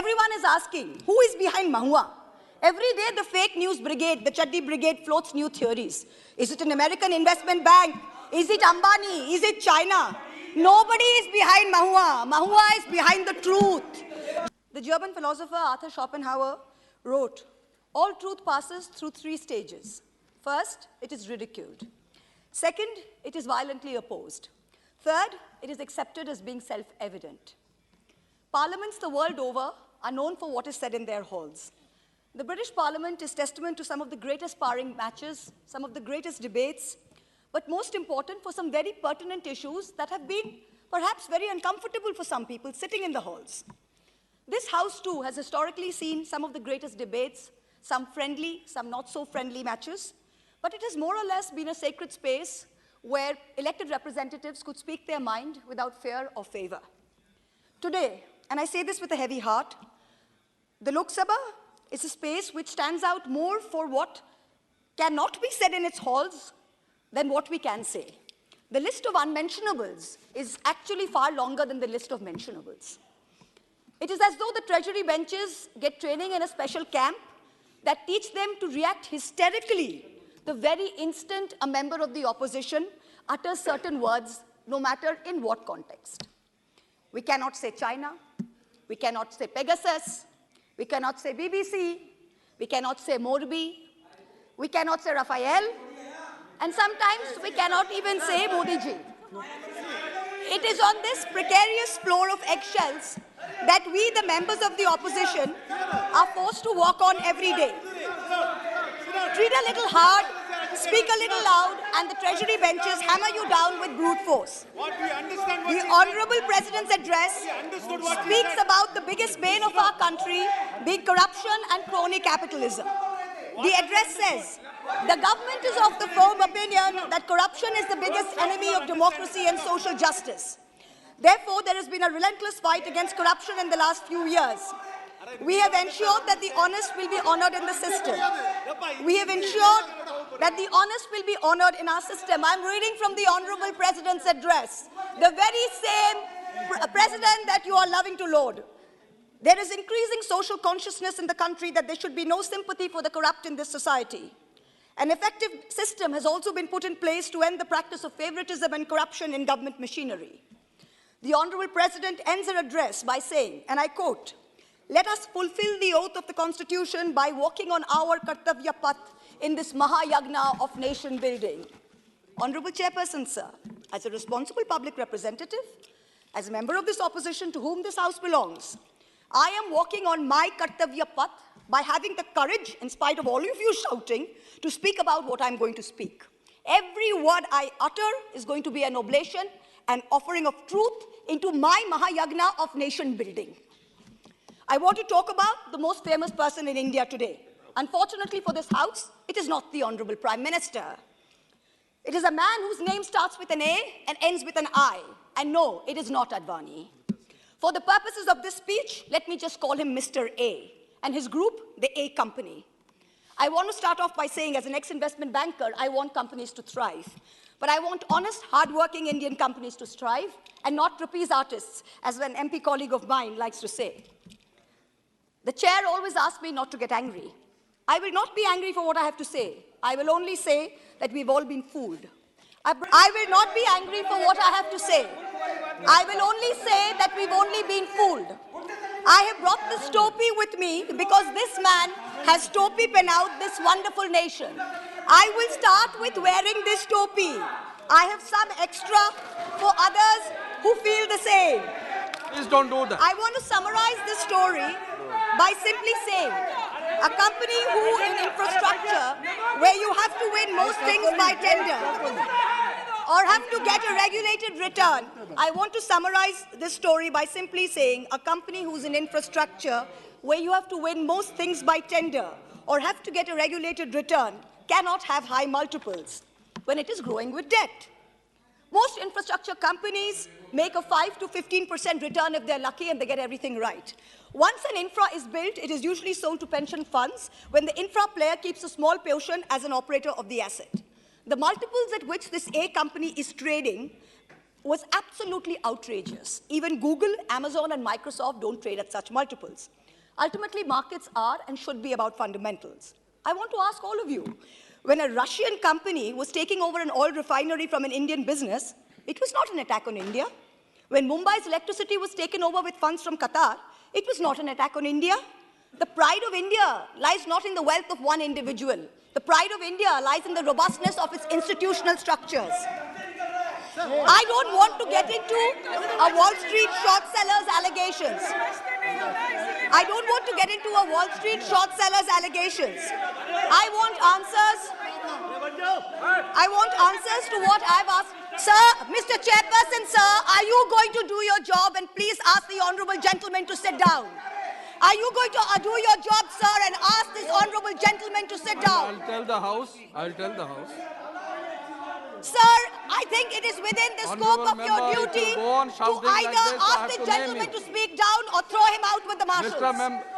Everyone is asking, who is behind Mahua? Every day the fake news brigade, the Chaddi brigade floats new theories. Is it an American investment bank? Is it Ambani? Is it China? Nobody is behind Mahua. Mahua is behind the truth. The German philosopher Arthur Schopenhauer wrote, all truth passes through 3 stages. First, it is ridiculed. Second, it is violently opposed. Third, it is accepted as being self-evident. Parliaments the world over are known for what is said in their halls. The British Parliament is testament to some of the greatest sparring matches, some of the greatest debates, but most important for some very pertinent issues that have been perhaps very uncomfortable for some people sitting in the halls. This House too has historically seen some of the greatest debates, some friendly, some not so friendly matches, but it has more or less been a sacred space where elected representatives could speak their mind without fear or favor. Today, and I say this with a heavy heart, the Lok Sabha is a space which stands out more for what cannot be said in its halls than what we can say. The list of unmentionables is actually far longer than the list of mentionables. It is as though the Treasury benches get training in a special camp that teach them to react hysterically the very instant a member of the opposition utters certain words, no matter in what context. We cannot say China, we cannot say Pegasus, we cannot say BBC, we cannot say Morbi, we cannot say Raphael, and sometimes we cannot even say Modiji. It is on this precarious floor of eggshells that we, the members of the opposition, are forced to walk on every day. Treat a little hard, speak a little loud, and the Treasury benches hammer you down with brute force. The Honorable President's address speaks about the biggest bane of our country being corruption and crony capitalism. The address says, the government is of the firm opinion that corruption is the biggest enemy of democracy and social justice. Therefore, there has been a relentless fight against corruption in the last few years. We have ensured that the honest will be honored in the system. We have ensured that the honest will be honored in our system. I'm reading from the Honorable President's address, the very same president that you are loving to laud. There is increasing social consciousness in the country that there should be no sympathy for the corrupt in this society. An effective system has also been put in place to end the practice of favoritism and corruption in government machinery. The Honorable President ends her address by saying, and I quote, "Let us fulfill the oath of the Constitution by walking on our Kartavya Path in this Mahayagna of nation building." Honorable Chairperson, sir, as a responsible public representative, as a member of this opposition to whom this House belongs, I am walking on my Kartavya Path by having the courage, in spite of all of you shouting, to speak about what I'm going to speak. Every word I utter is going to be an oblation, an offering of truth into my Mahayagna of nation building. I want to talk about the most famous person in India today. Unfortunately for this House, it is not the Honorable Prime Minister. It is a man whose name starts with an A and ends with an I. And no, it is not Adani. For the purposes of this speech, let me just call him Mr. A, and his group, the A Company. I want to start off by saying, as an ex-investment banker, I want companies to thrive. But I want honest, hard-working Indian companies to strive, and not trapeze artists, as an MP colleague of mine likes to say. The chair always asks me not to get angry. I will not be angry for what I have to say. I will only say that we've all been fooled. I will not be angry for what I have to say. I will only say that we've only been fooled. I have brought this topi with me because this man has topi pen out this wonderful nation. I will start with wearing this topi. I have some extra for others who feel the same. Please don't do that. I want to summarize this story by simply saying, a company who in infrastructure, where you have to win most things by tender, or have to get a regulated return, I want to summarize this story by simply saying, a company who's in infrastructure, where you have to win most things by tender, or have to get a regulated return, cannot have high multiples when it is growing with debt. Most infrastructure companies make a 5 to 15% return if they're lucky and they get everything right. Once an infra is built, it is usually sold to pension funds when the infra player keeps a small portion as an operator of the asset. The multiples at which this A company is trading was absolutely outrageous. Even Google, Amazon, and Microsoft don't trade at such multiples. Ultimately, markets are and should be about fundamentals. I want to ask all of you, when a Russian company was taking over an oil refinery from an Indian business, it was not an attack on India. When Mumbai's electricity was taken over with funds from Qatar, it was not an attack on India. The pride of India lies not in the wealth of one individual. The pride of India lies in the robustness of its institutional structures. I don't want to get into a Wall Street short sellers allegations. I don't want to get into a Wall Street short sellers allegations. I want answers. I want answers to what I've asked. Sir, Mr. Chairperson, sir, are you going to do your job? And please ask the honorable gentleman to sit down. Are you going to do your job, sir, and ask this honorable gentleman to sit down? I'll tell the House. Sir, I think it is within the scope of your duty to either ask the gentleman to speak down or throw him out with the marshals.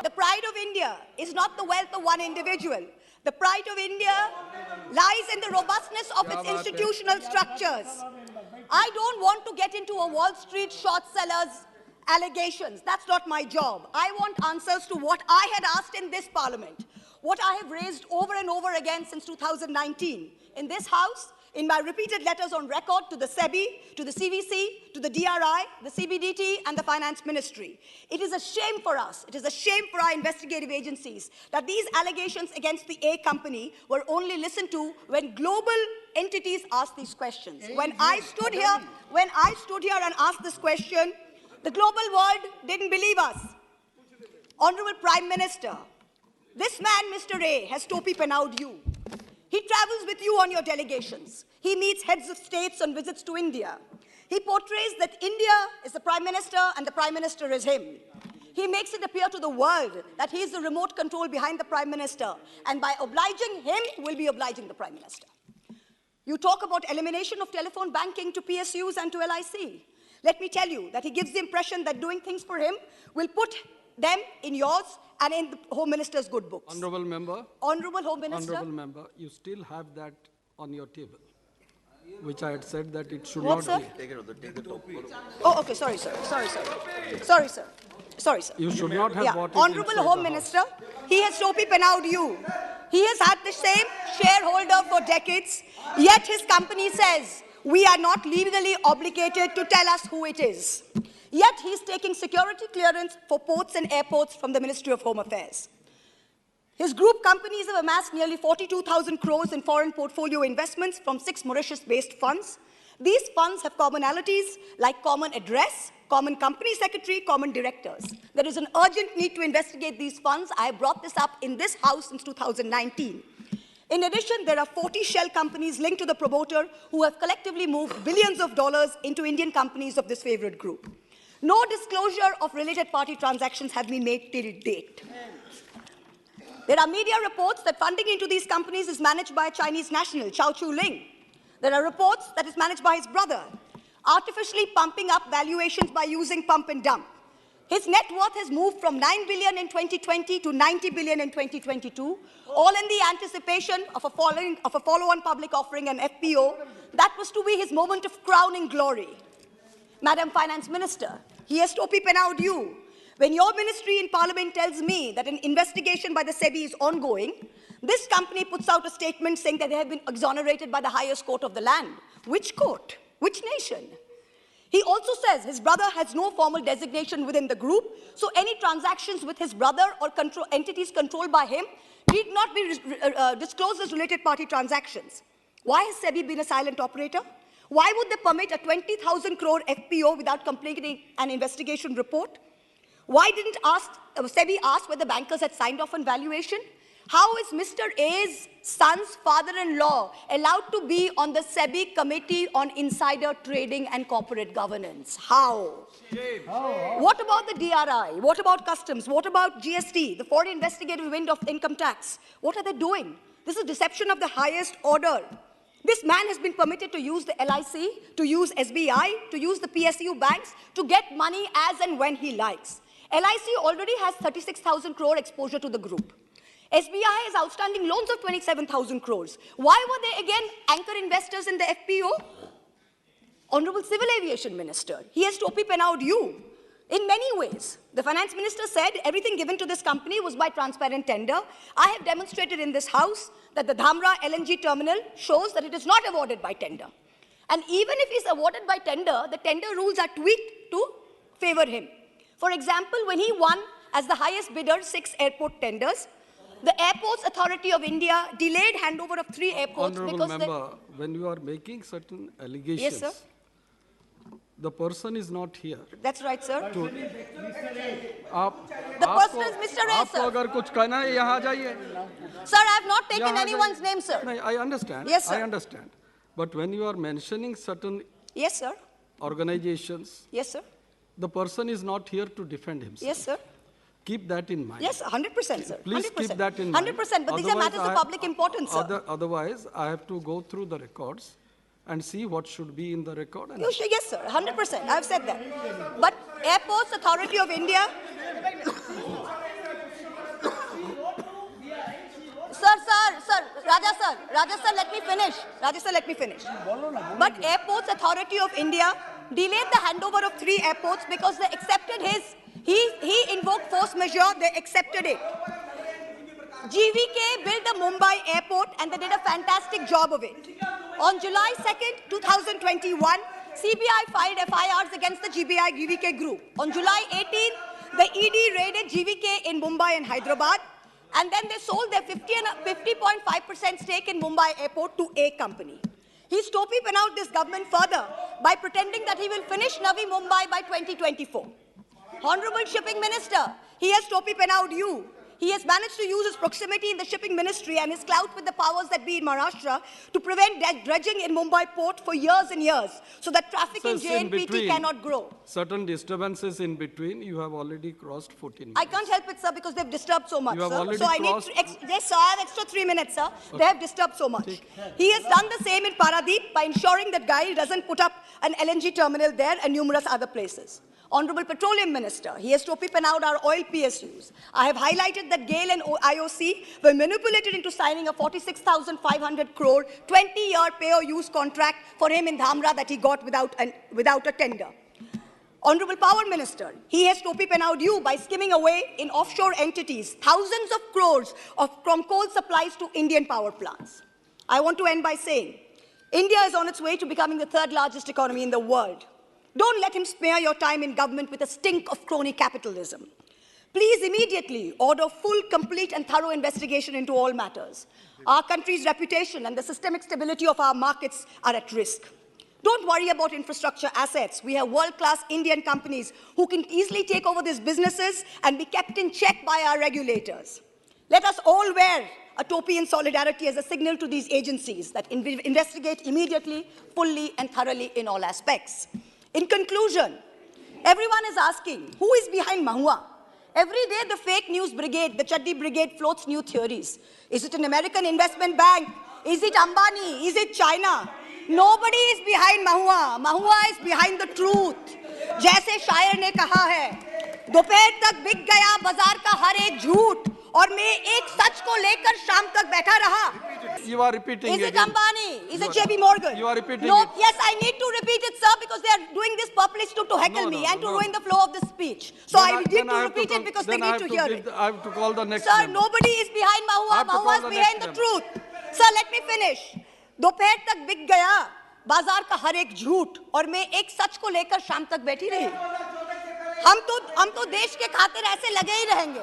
The pride of India is not the wealth of one individual. The pride of India lies in the robustness of its institutional structures. I don't want to get into a Wall Street short sellers allegations. That's not my job. I want answers to what I had asked in this parliament, what I have raised over and over again since 2019 in this House, in my repeated letters on record to the SEBI, to the CVC, to the DRI, the CBDT, and the Finance Ministry. It is a shame for us, it is a shame for our investigative agencies that these allegations against the A company were only listened to when global entities asked these questions. When I stood here and asked this question, the global world didn't believe us. Honorable Prime Minister, this man, Mr. A, has topi penawed you. He travels with you on your delegations. He meets heads of states on visits to India. He portrays that India is the Prime Minister and the Prime Minister is him. He makes it appear to the world that he is the remote control behind the Prime Minister, and by obliging him, will be obliging the Prime Minister. You talk about elimination of telephone banking to PSUs and to LIC. Let me tell you that he gives the impression that doing things for him will put them in yours and in the Home Minister's good books. Honorable Member. Honorable Home Minister. Honorable Member, you still have that on your table, which I had said that it should What, not sir? be. Take it top. Oh, okay, sorry, sir. Sorry, sir. You should not have bought it. Honorable inside Home the Minister, he has topi penawed you. He has had the same shareholder for decades, yet his company says, we are not legally obligated to tell us who it is. Yet he's taking security clearance for ports and airports from the Ministry of Home Affairs. His group companies have amassed nearly 42,000 crores in foreign portfolio investments from 6 Mauritius-based funds. These funds have commonalities like common address, common company secretary, common directors. There is an urgent need to investigate these funds. I have brought this up in this House since 2019. In addition, there are 40 shell companies linked to the promoter who have collectively moved billions of dollars into Indian companies of this favorite group. No disclosure of related party transactions have been made till date. There are media reports that funding into these companies is managed by a Chinese national, Chao Chu-ling. There are reports that it's managed by his brother, artificially pumping up valuations by using pump and dump. His net worth has moved from 9 billion in 2020 to 90 billion in 2022, all in the anticipation of a follow-on public offering, an FPO. That was to be his moment of crowning glory. Madam Finance Minister, he has topi penawed you. When your ministry in Parliament tells me that an investigation by the SEBI is ongoing, this company puts out a statement saying that they have been exonerated by the highest court of the land. Which court? Which nation? He also says his brother has no formal designation within the group, so any transactions with his brother or entities controlled by him need not be disclosed as related party transactions. Why has SEBI been a silent operator? Why would they permit a 20,000 crore FPO without completing an investigation report? Why didn't SEBI ask whether bankers had signed off on valuation? How is Mr. A's son's father-in-law allowed to be on the SEBI Committee on Insider Trading and Corporate Governance? How? Shame. What about the DRI? What about customs? What about GST, the foreign investigative wing of income tax? What are they doing? This is deception of the highest order. This man has been permitted to use the LIC, to use SBI, to use the PSU banks, to get money as and when he likes. LIC already has 36,000 crore exposure to the group. SBI has outstanding loans of 27,000 crores. Why were they again anchor investors in the FPO? Honorable Civil Aviation Minister, he has topi penawed you in many ways. The Finance Minister said everything given to this company was by transparent tender. I have demonstrated in this House that the Dhamra LNG terminal shows that it is not awarded by tender. And even if he's awarded by tender, the tender rules are tweaked to favor him. For example, when he won as the highest bidder 6 airport tenders, the Airports Authority of India delayed handover of 3 airports Honorable because member, when you are making certain allegations, Yes, sir. the person is not here. That's right, sir. आप The आपको- person is Mr. A, आपको sir. अगर कुछ कहना है यहाँ आ जाइए. Sir, I have not taken यहाँ आ anyone's जाइए. name, sir. नहीं, I understand. Yes, sir. I understand. But when you are mentioning certain Yes, sir. organizations, Yes, sir. the person is not here to defend himself. Yes, sir. Keep that in mind. Yes, 100%, sir. Please 100%. keep that in mind. 100%, but these are matters of public importance, sir. Otherwise, I have to go through the records and see what should be in the record. And Yes, sir. 100%. I have said that. But Airports Authority of India. Sir, Raja sir, let me finish. But Airports Authority of India delayed the handover of 3 airports because they accepted he invoked force majeure, they accepted it. GVK built the Mumbai airport and they did a fantastic job of it. On July 2nd, 2021, CBI filed FIRs against the GVK group. On July 18th, the ED raided GVK in Mumbai and Hyderabad, and then they sold their 50.5% stake in Mumbai airport to a company. He's topi penawed this government further by pretending that he will finish Navi Mumbai by 2024. Honorable Shipping Minister, he has topi penawed you. He has managed to use his proximity in the shipping ministry and his clout with the powers that be in Maharashtra to prevent dredging in Mumbai port for years and years so that traffic in JNPT cannot grow. Certain disturbances in between, you have already crossed 14 minutes. I can't help it, sir, because they've disturbed so much, You have sir. already So I need crossed- yes, sir, I have extra 3 minutes, sir. They have disturbed so much. He has done the same in Paradeep by ensuring that GAIL doesn't put up an LNG terminal there and numerous other places. Honorable Petroleum Minister, he has topi penawed our oil PSUs. I have highlighted that GAIL and IOC were manipulated into signing a 46,500 crore 20-year pay-or-use contract for him in Dhamra that he got without a tender. Honorable Power Minister, he has topi penawed you by skimming away in offshore entities thousands of crores from coal supplies to Indian power plants. I want to end by saying, India is on its way to becoming the 3rd largest economy in the world. Don't let him smear your time in government with a stink of crony capitalism. Please immediately order full, complete and thorough investigation into all matters. Our country's reputation and the systemic stability of our markets are at risk. Don't worry about infrastructure assets. We have world-class Indian companies who can easily take over these businesses and be kept in check by our regulators. Let us all wear a topi in solidarity as a signal to these agencies that investigate immediately, fully and thoroughly in all aspects. In conclusion, everyone is asking, who is behind Mahua? Every day the fake news brigade, the Chaddi brigade floats new theories. Is it an American investment bank? Is it Ambani? Is it China? Nobody is behind Mahua. Mahua is behind the truth. जैसे शायर ने कहा है, दोपहर तक बिक गया बाजार का हर एक झूठ और मैं एक सच को लेकर शाम तक बैठा रहा. You are repeating Is it again. Ambani? Is it JP Morgan? You are repeating No, it. yes, I need to repeat it, sir, because they are doing this purposely to heckle me and to ruin the flow of the speech. So Then I need then to have repeat call- it because they then I need have to hear it. I have to call the next Sir, member. nobody is behind I Mahua. have to Mahua call is the behind next the truth. Sir, let me finish. दोपहर तक बिक गया बाजार का हर एक झूठ और मैं एक सच को लेकर शाम तक बैठी रही. हम तो देश के खातिर ऐसे लगे ही रहेंगे.